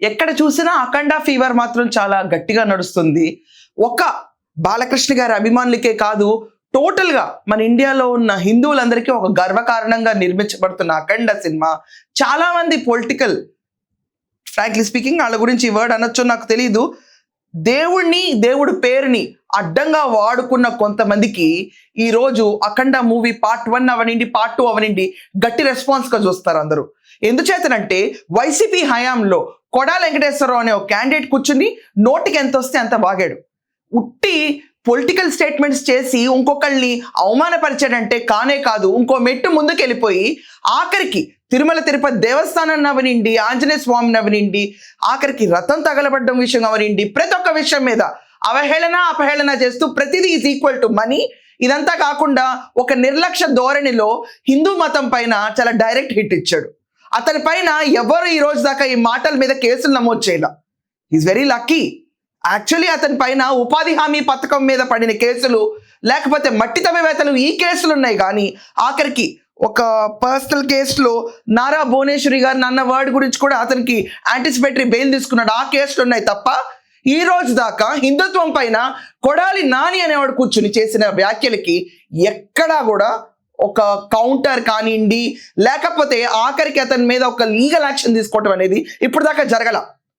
ఎక్కడ చూసినా అఖండ ఫీవర్ మాత్రం చాలా గట్టిగా నడుస్తుంది. ఒక బాలకృష్ణ గారి అభిమానులకే కాదు, టోటల్ గా మన ఇండియాలో ఉన్న హిందువులందరికీ ఒక గర్వకారణంగా నిర్మించబడుతున్న అఖండ సినిమా చాలా మంది పొలిటికల్, ఫ్రాంక్లీ స్పీకింగ్ వాళ్ళ గురించి ఈ వర్డ్ అనొచ్చో నాకు తెలియదు, దేవుడి పేరుని అడ్డంగా వాడుకున్న కొంతమందికి ఈ రోజు అఖండ మూవీ పార్ట్ 1 అవనండి, పార్ట్ 2 అవనండి గట్టి రెస్పాన్స్ గా చూస్తారు అందరూ. ఎందుచేతనంటే వైసీపీ హయాంలో కొడాల వెంకటేశ్వరరావు అనే ఒక క్యాండిడేట్ కూర్చుని నోటికి ఎంత వస్తే అంత బాగాడు. ఉట్టి పొలిటికల్ స్టేట్మెంట్స్ చేసి ఇంకొకళ్ళని అవమానపరిచాడంటే కానే కాదు, ఇంకో మెట్టు ముందుకు వెళ్ళిపోయి ఆఖరికి తిరుమల తిరుపతి దేవస్థానాన్ని అవనిండి, ఆంజనేయ స్వామిని అవనిండి, ఆఖరికి రథం తగలబడ్డం విషయం అవనిండి, ప్రతి ఒక్క విషయం మీద అపహేళన చేస్తూ ప్రతిదీ ఈజ్ ఈక్వల్ టు మనీ. ఇదంతా కాకుండా ఒక నిర్లక్ష్య ధోరణిలో హిందూ మతం పైన చాలా డైరెక్ట్ హిట్ ఇచ్చాడు. అతని పైన ఎవరు ఈ రోజు దాకా ఈ మాటల మీద కేసులు నమోదు చేయాల. Is very lucky. యాక్చువల్లీ అతని పైన ఉపాధి హామీ పథకం మీద పడిన కేసులు, లేకపోతే మట్టి తవ్వేవేతలు, ఈ కేసులు ఉన్నాయి. కానీ ఆఖరికి ఒక పర్సనల్ కేసులో నారా భువనేశ్వరి గారు అన్న వర్డ్ గురించి కూడా అతనికి యాంటిసిపేటరీ బెయిల్ తీసుకున్నాడు, ఆ కేసులు ఉన్నాయి తప్ప ఈ రోజు దాకా హిందుత్వం పైన కొడాలి నాని అనేవాడు కూర్చుని చేసిన వ్యాఖ్యలకి ఎక్కడా కూడా ఒక కౌంటర్ కానివ్వండి, లేకపోతే ఆఖరికి అతని మీద ఒక లీగల్ యాక్షన్ తీసుకోవటం అనేది ఇప్పుడు దాకా జరగల.